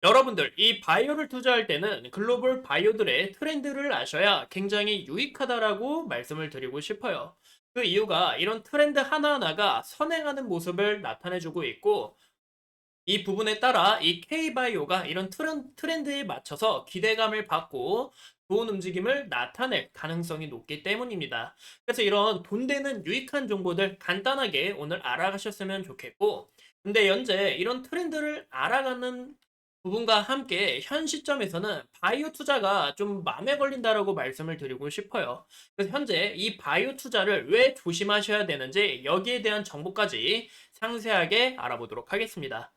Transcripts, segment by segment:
여러분들, 이 바이오를 투자할 때는 글로벌 바이오들의 트렌드를 아셔야 굉장히 유익하다라고 말씀을 드리고 싶어요. 그 이유가 이런 트렌드 하나하나가 선행하는 모습을 나타내주고 있고, 이 부분에 따라 이 K바이오가 이런 트렌드에 맞춰서 기대감을 받고 좋은 움직임을 나타낼 가능성이 높기 때문입니다. 그래서 이런 돈 되는 유익한 정보들 간단하게 오늘 알아가셨으면 좋겠고, 근데 현재 이런 트렌드를 알아가는 부분과 함께 현 시점에서는 바이오 투자가 좀 맘에 걸린다라고 말씀을 드리고 싶어요. 그래서 현재 이 바이오 투자를 왜 조심하셔야 되는지 여기에 대한 정보까지 상세하게 알아보도록 하겠습니다.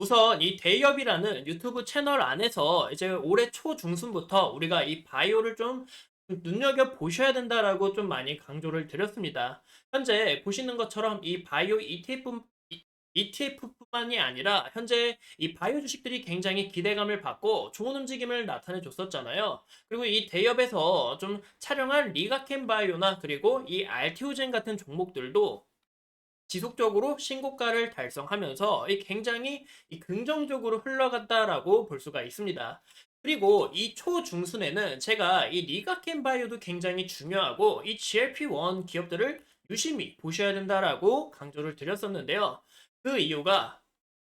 우선 이 대기업이라는 유튜브 채널 안에서 이제 올해 초 중순부터 우리가 이 바이오를 좀 눈여겨 보셔야 된다라고 좀 많이 강조를 드렸습니다. 현재 보시는 것처럼 이 바이오 ETF뿐만이 아니라 현재 이 바이오 주식들이 굉장히 기대감을 받고 좋은 움직임을 나타내 줬었잖아요. 그리고 이 대기업에서 좀 촬영한 리가켄 바이오나 그리고 이 알티오젠 같은 종목들도 지속적으로 신고가를 달성하면서 굉장히 긍정적으로 흘러갔다라고 볼 수가 있습니다. 그리고 이 초중순에는 제가 이 리가켄 바이오도 굉장히 중요하고 이 GLP-1 기업들을 유심히 보셔야 된다라고 강조를 드렸었는데요. 그 이유가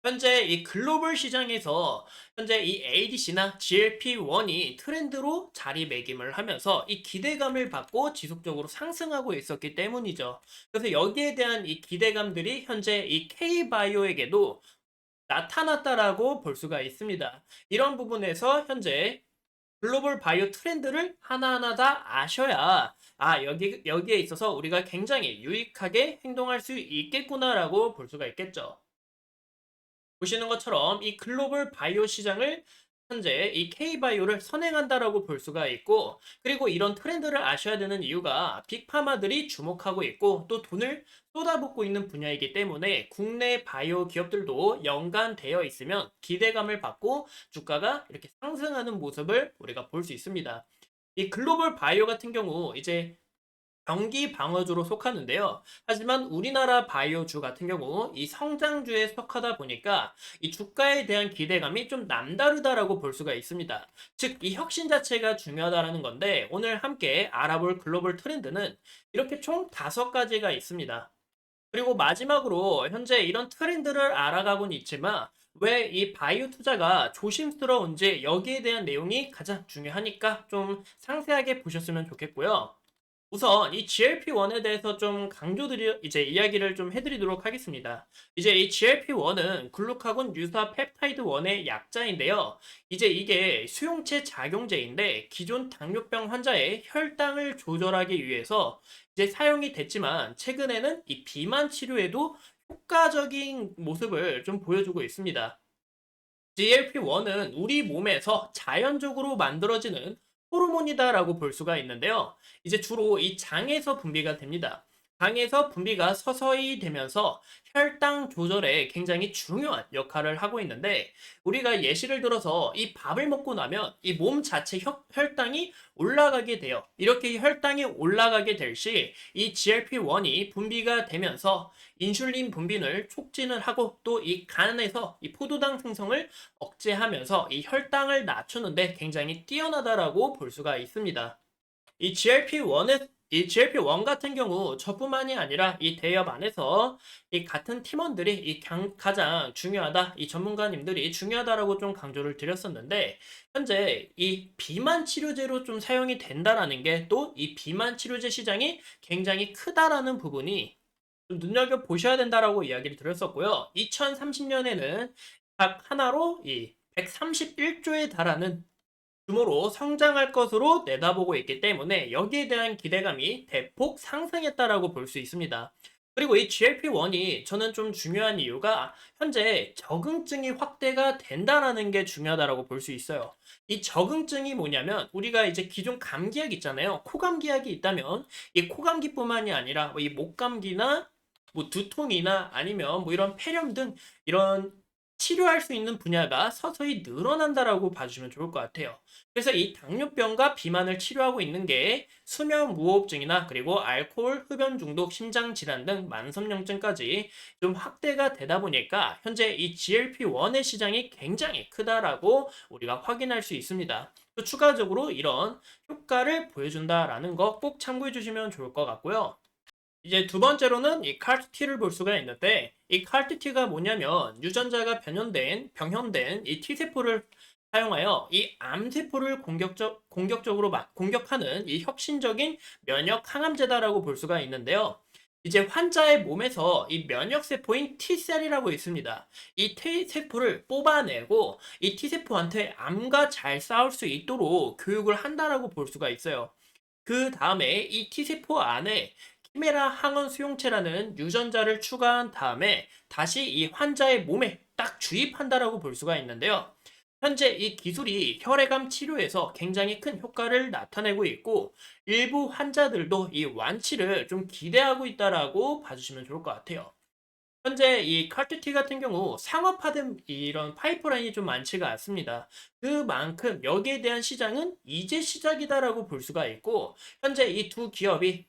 현재 이 글로벌 시장에서 현재 이 ADC나 GLP-1이 트렌드로 자리매김을 하면서 이 기대감을 받고 지속적으로 상승하고 있었기 때문이죠. 그래서 여기에 대한 이 기대감들이 현재 이 K바이오에게도 나타났다라고 볼 수가 있습니다. 이런 부분에서 현재 글로벌 바이오 트렌드를 하나하나 다 아셔야 여기에 있어서 우리가 굉장히 유익하게 행동할 수 있겠구나라고 볼 수가 있겠죠. 보시는 것처럼 이 글로벌 바이오 시장을 현재 이 K바이오를 선행한다라고 볼 수가 있고, 그리고 이런 트렌드를 아셔야 되는 이유가 빅파마들이 주목하고 있고 또 돈을 쏟아붓고 있는 분야이기 때문에 국내 바이오 기업들도 연관되어 있으면 기대감을 받고 주가가 이렇게 상승하는 모습을 우리가 볼 수 있습니다. 이 글로벌 바이오 같은 경우 이제 경기 방어주로 속하는데요. 하지만 우리나라 바이오주 같은 경우 이 성장주에 속하다 보니까 이 주가에 대한 기대감이 좀 남다르다라고 볼 수가 있습니다. 즉, 이 혁신 자체가 중요하다라는 건데 오늘 함께 알아볼 글로벌 트렌드는 이렇게 총 5가지가 있습니다. 그리고 마지막으로 현재 이런 트렌드를 알아가고는 있지만 왜 이 바이오 투자가 조심스러운지 여기에 대한 내용이 가장 중요하니까 좀 상세하게 보셨으면 좋겠고요. 우선 이 GLP-1에 대해서 좀 강조드려 이제 이야기를 좀 해드리도록 하겠습니다. 이제 이 GLP-1은 글루카곤 유사 펩타이드 1의 약자인데요. 이제 이게 수용체 작용제인데 기존 당뇨병 환자의 혈당을 조절하기 위해서 이제 사용이 됐지만 최근에는 이 비만 치료에도 효과적인 모습을 좀 보여주고 있습니다. GLP-1은 우리 몸에서 자연적으로 만들어지는 호르몬이다라고 볼 수가 있는데요. 이제 주로 이 장에서 분비가 됩니다. 장에서 분비가 서서히 되면서 혈당 조절에 굉장히 중요한 역할을 하고 있는데, 우리가 예시를 들어서 이 밥을 먹고 나면 이 몸 자체 혈당이 올라가게 돼요. 이렇게 혈당이 올라가게 될 시 이 GLP-1이 분비가 되면서 인슐린 분비를 촉진을 하고 또 이 간에서 이 포도당 생성을 억제하면서 이 혈당을 낮추는데 굉장히 뛰어나다라고 볼 수가 있습니다. 이 GLP-1 같은 경우 저뿐만이 아니라 이 대기업 안에서 이 같은 팀원들이 가장 중요하다, 이 전문가님들이 중요하다라고 좀 강조를 드렸었는데, 현재 이 비만 치료제로 좀 사용이 된다라는 게 또 이 비만 치료제 시장이 굉장히 크다라는 부분이 좀 눈여겨 보셔야 된다라고 이야기를 드렸었고요. 2030년에는 각 하나로 이 131조에 달하는 규모로 성장할 것으로 내다보고 있기 때문에 여기에 대한 기대감이 대폭 상승했다라고 볼 수 있습니다. 그리고 이 GLP-1이 저는 좀 중요한 이유가 현재 적응증이 확대가 된다라는 게 중요하다라고 볼 수 있어요. 이 적응증이 뭐냐면 우리가 이제 기존 감기약 있잖아요. 코감기약이 있다면 이 코감기뿐만이 아니라 이 목감기나 뭐 두통이나 아니면 뭐 이런 폐렴 등 이런 치료할 수 있는 분야가 서서히 늘어난다라고 봐주시면 좋을 것 같아요. 그래서 이 당뇨병과 비만을 치료하고 있는 게 수면 무호흡증이나 그리고 알코올, 흡연 중독, 심장 질환 등 만성염증까지 좀 확대가 되다 보니까 현재 이 GLP-1의 시장이 굉장히 크다라고 우리가 확인할 수 있습니다. 또 추가적으로 이런 효과를 보여준다라는 거 꼭 참고해 주시면 좋을 것 같고요. 이제 두 번째로는 이 CAR-T를 볼 수가 있는데 이 CAR-T가 뭐냐면 유전자가 병현된 이 T세포를 사용하여 이 암세포를 공격적으로 공격하는 이 혁신적인 면역 항암제다라고 볼 수가 있는데요. 이제 환자의 몸에서 이 면역세포인 T셀이라고 있습니다. 이 T세포를 뽑아내고 이 T세포한테 암과 잘 싸울 수 있도록 교육을 한다라고 볼 수가 있어요. 그 다음에 이 T세포 안에 키메라 항원 수용체라는 유전자를 추가한 다음에 다시 이 환자의 몸에 딱 주입한다라고 볼 수가 있는데요. 현재 이 기술이 혈액암 치료에서 굉장히 큰 효과를 나타내고 있고 일부 환자들도 이 완치를 좀 기대하고 있다라고 봐주시면 좋을 것 같아요. 현재 이 카르티 같은 경우 상업화된 이런 파이프라인이 좀 많지가 않습니다. 그만큼 여기에 대한 시장은 이제 시작이다라고 볼 수가 있고 현재 이 두 기업이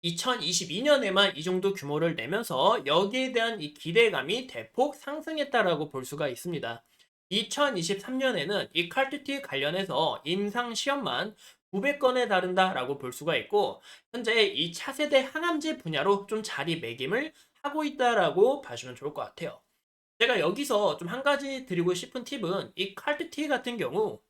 2022년에만 이 정도 규모를 내면서 여기에 대한 이 기대감이 대폭 상승했다라고 볼 수가 있습니다. 2023년에는 이 칼투티 관련해서 임상 시험만 900건에 달한다라고 볼 수가 있고 현재 이 차세대 항암제 분야로 좀 자리매김을 하고 있다라고 봐주면 좋을 것 같아요. 제가 여기서 좀 한 가지 드리고 싶은 팁은 이 칼투티 같은 경우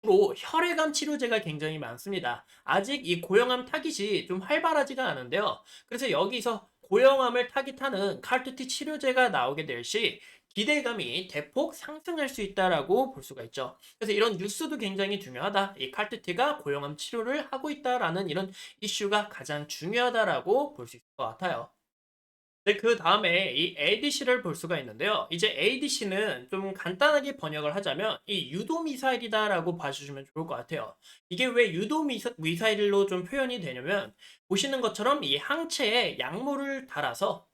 주로 혈액암 치료제가 굉장히 많습니다. 아직 이 고형암 타깃이 좀 활발하지가 않은데요. 그래서 여기서 고형암을 타깃하는 칼투티 치료제가 나오게 될 시 기대감이 대폭 상승할 수 있다라고 볼 수가 있죠. 그래서 이런 뉴스도 굉장히 중요하다. 이 칼투티가 고형암 치료를 하고 있다라는 이런 이슈가 가장 중요하다라고 볼 수 있을 것 같아요. 네, 그 다음에 이 ADC를 볼 수가 있는데요. 이제 ADC는 좀 간단하게 번역을 하자면 이 유도미사일이다라고 봐주시면 좋을 것 같아요. 이게 왜 유도미사일로 좀 표현이 되냐면 보시는 것처럼 이 항체에 약물을 달아서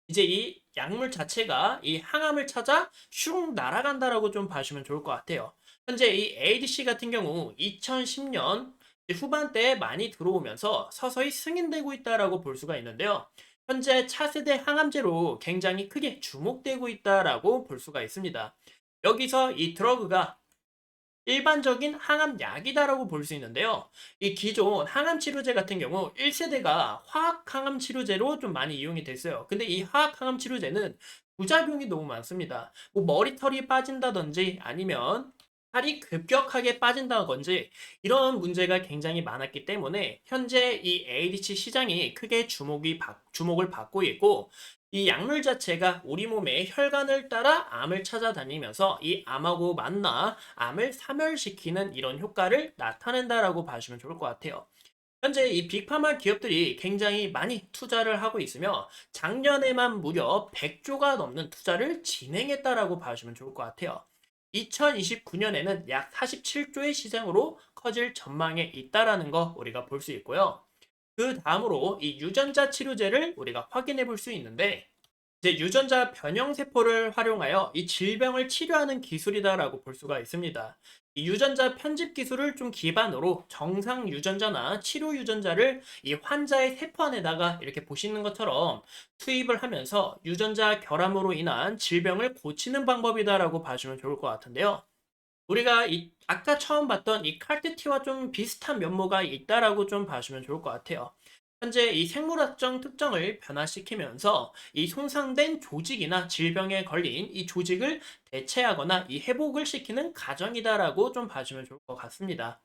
이제 이 약물 자체가 이 항암을 찾아 슝 날아간다라고 좀 봐주시면 좋을 것 같아요. 현재 이 ADC 같은 경우 2010년 후반대에 많이 들어오면서 서서히 승인되고 있다라고 볼 수가 있는데요. 현재 차세대 항암제로 굉장히 크게 주목되고 있다라고 볼 수가 있습니다. 여기서 이 드러그가 일반적인 항암약이다라고 볼 수 있는데요. 이 기존 항암 치료제 같은 경우 1세대가 화학 항암 치료제로 좀 많이 이용이 됐어요. 근데 이 화학 항암 치료제는 부작용이 너무 많습니다. 뭐 머리털이 빠진다든지 아니면 살이 급격하게 빠진다든지 이런 문제가 굉장히 많았기 때문에 현재 이 ADC 시장이 크게 주목을 받고 있고 이 약물 자체가 우리 몸의 혈관을 따라 암을 찾아다니면서 이 암하고 만나 암을 사멸시키는 이런 효과를 나타낸다라고 봐주시면 좋을 것 같아요. 현재 이 빅파마 기업들이 굉장히 많이 투자를 하고 있으며 작년에만 무려 100조가 넘는 투자를 진행했다라고 봐주시면 좋을 것 같아요. 2029년에는 약 47조의 시장으로 커질 전망에 있다라는 거 우리가 볼 수 있고요. 그 다음으로 이 유전자 치료제를 우리가 확인해 볼 수 있는데 이제 유전자 변형 세포를 활용하여 이 질병을 치료하는 기술이다라고 볼 수가 있습니다. 이 유전자 편집 기술을 좀 기반으로 정상 유전자나 치료 유전자를 이 환자의 세포 안에다가 이렇게 보시는 것처럼 투입을 하면서 유전자 결함으로 인한 질병을 고치는 방법이다라고 봐주면 좋을 것 같은데요. 우리가 이 아까 처음 봤던 이 칼테티와 좀 비슷한 면모가 있다라고 좀 봐주면 좋을 것 같아요. 현재 이 생물학적 특성을 변화시키면서 이 손상된 조직이나 질병에 걸린 이 조직을 대체하거나 이 회복을 시키는 과정이다라고 좀 봐주면 좋을 것 같습니다.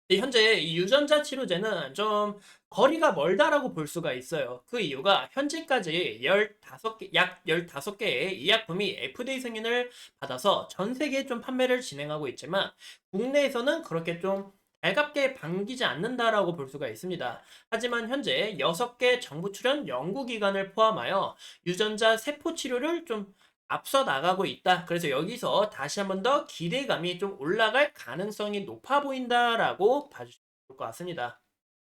현재 이 유전자 치료제는 좀 거리가 멀다라고 볼 수가 있어요. 그 이유가 현재까지 15개, 약 15개의 이 약품이 FDA 승인을 받아서 전 세계에 좀 판매를 진행하고 있지만 국내에서는 그렇게 좀 달갑게 반기지 않는다라고 볼 수가 있습니다. 하지만 현재 6개 정부 출연 연구기관을 포함하여 유전자 세포 치료를 좀 앞서 나가고 있다. 그래서 여기서 다시 한번 더 기대감이 좀 올라갈 가능성이 높아 보인다라고 봐주시면 좋을 것 같습니다.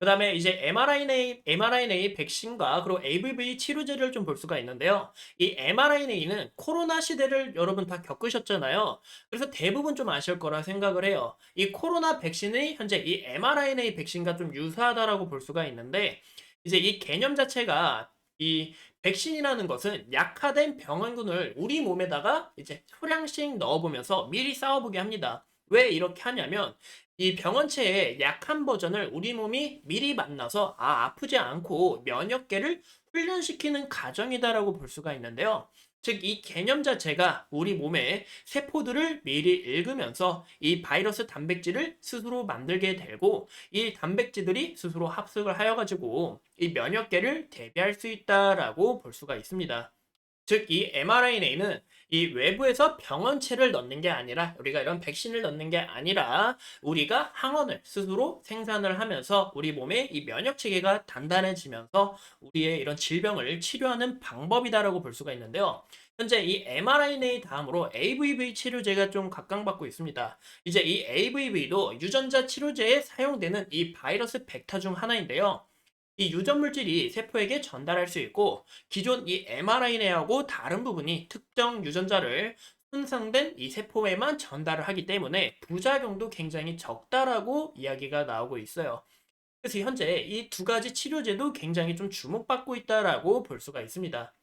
그다음에 이제 mRNA 백신과 그리고 ABV 치료제를 좀 볼 수가 있는데요. 이 mRNA는 코로나 시대를 여러분 다 겪으셨잖아요. 그래서 대부분 좀 아실 거라 생각을 해요. 이 코로나 백신이 현재 이 mRNA 백신과 좀 유사하다라고 볼 수가 있는데 이제 이 개념 자체가 이 백신이라는 것은 약화된 병원군을 우리 몸에다가 이제 소량씩 넣어보면서 미리 싸워보게 합니다. 왜 이렇게 하냐면 이 병원체의 약한 버전을 우리 몸이 미리 만나서 아프지 않고 면역계를 훈련시키는 과정이다라고 볼 수가 있는데요. 즉, 이 개념 자체가 우리 몸의 세포들을 미리 읽으면서 이 바이러스 단백질을 스스로 만들게 되고 이 단백질들이 스스로 합숙을 하여가지고 이 면역계를 대비할 수 있다라고 볼 수가 있습니다. 즉, 이 mRNA는 이 외부에서 병원체를 넣는 게 아니라 우리가 이런 백신을 넣는 게 아니라 우리가 항원을 스스로 생산을 하면서 우리 몸의 이 면역 체계가 단단해지면서 우리의 이런 질병을 치료하는 방법이다라고 볼 수가 있는데요. 현재 이 mRNA 다음으로 AVV 치료제가 좀 각광받고 있습니다. 이제 이 AVV도 유전자 치료제에 사용되는 이 바이러스 벡터 중 하나인데요. 이 유전 물질이 세포에게 전달할 수 있고 기존 이 mRNA하고 다른 부분이 특정 유전자를 손상된 이 세포에만 전달을 하기 때문에 부작용도 굉장히 적다라고 이야기가 나오고 있어요. 그래서 현재 이 두 가지 치료제도 굉장히 좀 주목받고 있다라고 볼 수가 있습니다.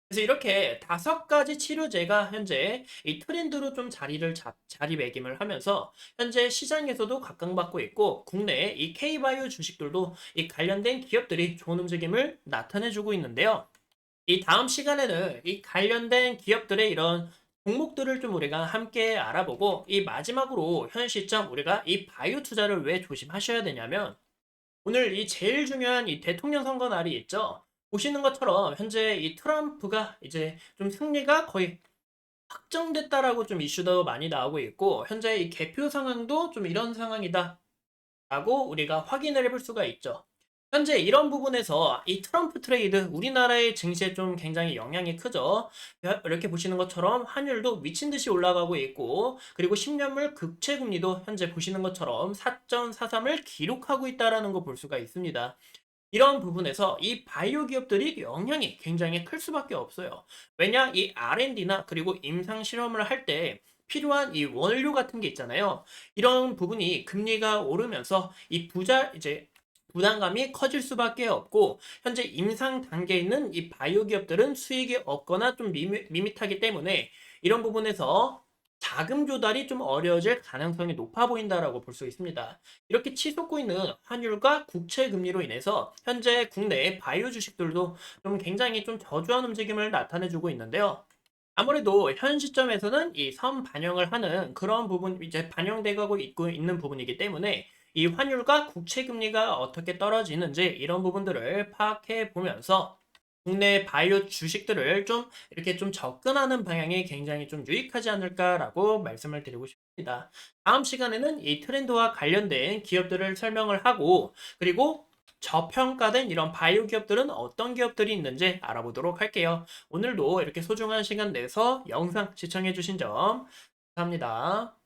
그래서 이렇게 다섯 가지 치료제가 현재 이 트렌드로 좀 자리매김을 하면서 현재 시장에서도 각광받고 있고 국내 이 K바이오 주식들도 이 관련된 기업들이 좋은 움직임을 나타내주고 있는데요. 이 다음 시간에는 이 관련된 기업들의 이런 종목들을 좀 우리가 함께 알아보고 이 마지막으로 현 시점 우리가 이 바이오 투자를 왜 조심하셔야 되냐면 오늘 이 제일 중요한 이 대통령 선거 날이 있죠. 보시는 것처럼 현재 이 트럼프가 이제 좀 승리가 거의 확정됐다라고 좀 이슈도 많이 나오고 있고 현재 이 개표 상황도 좀 이런 상황이다라고 우리가 확인을 해볼 수가 있죠. 현재 이런 부분에서 이 트럼프 트레이드 우리나라의 증시에 좀 굉장히 영향이 크죠. 이렇게 보시는 것처럼 환율도 미친 듯이 올라가고 있고 그리고 10년물 국채 금리도 현재 보시는 것처럼 4.43을 기록하고 있다라는 거 볼 수가 있습니다. 이런 부분에서 이 바이오 기업들이 영향이 굉장히 클 수밖에 없어요. 왜냐? 이 R&D나 그리고 임상 실험을 할 때 필요한 이 원료 같은 게 있잖아요. 이런 부분이 금리가 오르면서 이 이제 부담감이 커질 수밖에 없고 현재 임상 단계에 있는 이 바이오 기업들은 수익이 없거나 좀 밋밋하기 때문에 이런 부분에서 자금 조달이 좀 어려워질 가능성이 높아 보인다라고 볼 수 있습니다. 이렇게 치솟고 있는 환율과 국채 금리로 인해서 현재 국내 바이오 주식들도 좀 굉장히 좀 저조한 움직임을 나타내주고 있는데요. 아무래도 현 시점에서는 이 선반영을 하는 그런 부분 이제 반영되고 있고 있는 부분이기 때문에 이 환율과 국채 금리가 어떻게 떨어지는지 이런 부분들을 파악해 보면서 국내 바이오 주식들을 좀 이렇게 좀 접근하는 방향이 굉장히 좀 유익하지 않을까라고 말씀을 드리고 싶습니다. 다음 시간에는 이 트렌드와 관련된 기업들을 설명을 하고 그리고 저평가된 이런 바이오 기업들은 어떤 기업들이 있는지 알아보도록 할게요. 오늘도 이렇게 소중한 시간 내서 영상 시청해 주신 점 감사합니다.